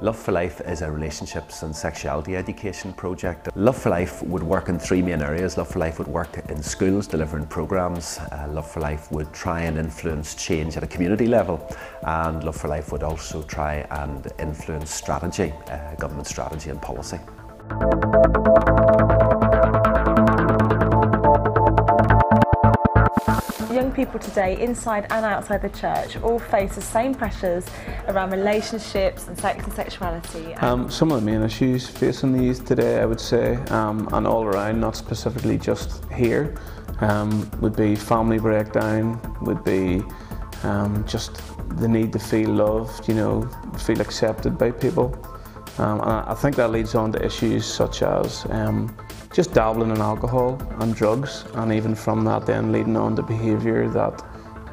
Love for Life is a relationships and sexuality education project. Love for Life would work in three main areas. Love for Life would work in schools delivering programmes. Love for Life would try and influence change at a community level. And Love for Life would also try and influence strategy, government strategy and policy. Young people today, inside and outside the church, all face the same pressures around relationships and sex and sexuality. Some of the main issues facing the youth today, I would say, and all around, not specifically just here, would be family breakdown, would be just the need to feel loved, you know, feel accepted by people. And I think that leads on to issues such as just dabbling in alcohol and drugs, and even from that then leading on to behaviour that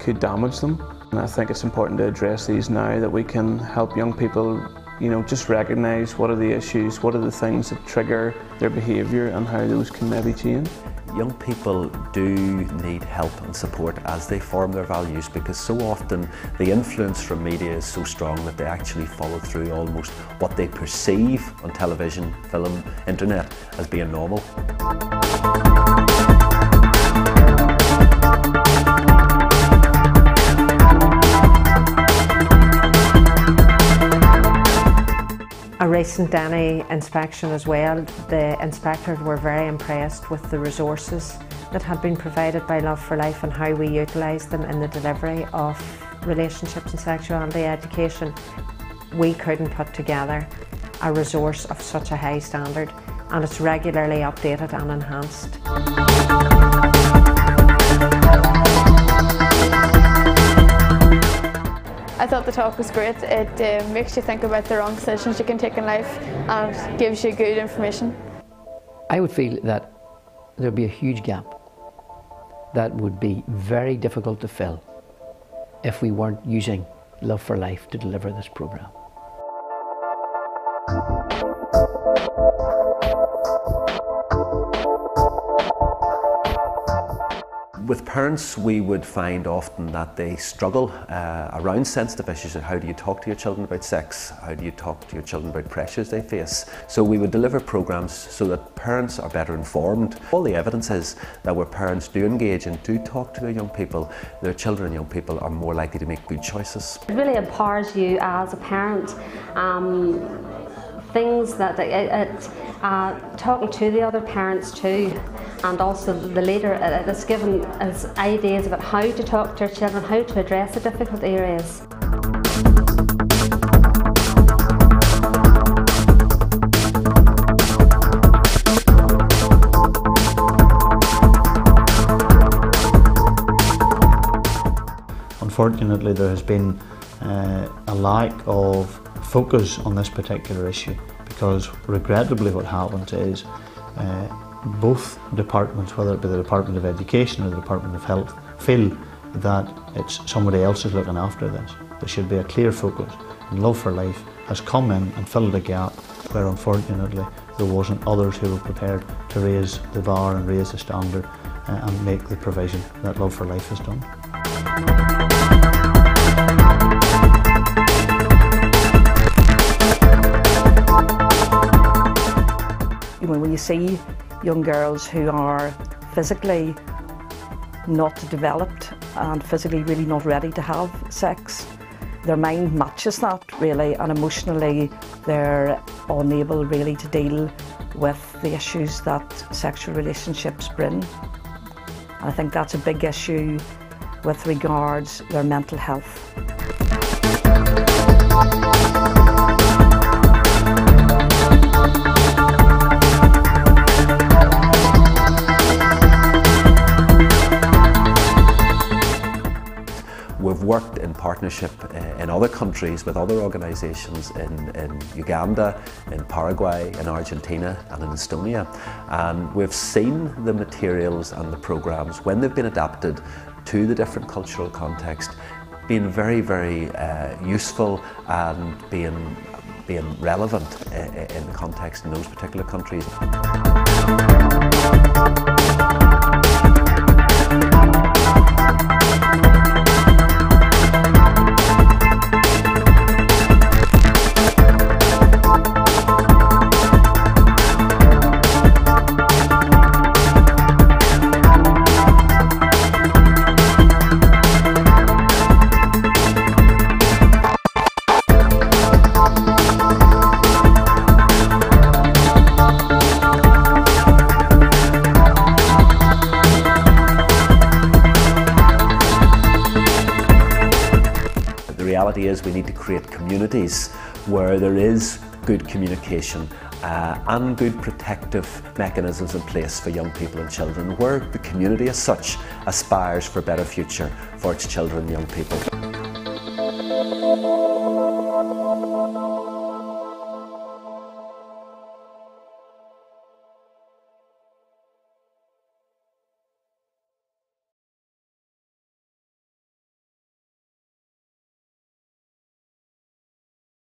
could damage them. And I think it's important to address these now, that we can help young people, you know, just recognise what are the issues, what are the things that trigger their behaviour and how those can maybe change. Young people do need help and support as they form their values, because so often the influence from media is so strong that they actually follow through almost what they perceive on television, film, internet as being normal. A recent Denny inspection as well, the inspectors were very impressed with the resources that had been provided by Love for Life and how we utilise them in the delivery of relationships and sexuality education. We couldn't put together a resource of such a high standard, and it's regularly updated and enhanced. I thought the talk was great. It makes you think about the wrong decisions you can take in life and gives you good information. I would feel that there would be a huge gap that would be very difficult to fill if we weren't using Love for Life to deliver this programme. With parents, we would find often that they struggle around sensitive issues of how do you talk to your children about sex, how do you talk to your children about pressures they face. So we would deliver programmes so that parents are better informed. All the evidence is that where parents do engage and do talk to their young people, their children and young people are more likely to make good choices. It really empowers you as a parent. Things that talking to the other parents too, and also the leader is given us ideas about how to talk to our children, how to address the difficult areas. Unfortunately, there has been a lack of focus on this particular issue, because regrettably what happens is both departments, whether it be the Department of Education or the Department of Health, feel that it's somebody else who's looking after this. There should be a clear focus, and Love for Life has come in and filled a gap where unfortunately there wasn't others who were prepared to raise the bar and raise the standard and make the provision that Love for Life has done. When you see young girls who are physically not developed and physically really not ready to have sex, their mind matches that really, and emotionally they're unable really to deal with the issues that sexual relationships bring. And I think that's a big issue with regards to their mental health. We've worked in partnership in other countries with other organisations in Uganda, in Paraguay, in Argentina and in Estonia, and we've seen the materials and the programmes, when they've been adapted to the different cultural context, being very, very useful and being relevant in the context in those particular countries. The reality is we need to create communities where there is good communication and good protective mechanisms in place for young people and children, where the community as such aspires for a better future for its children and young people.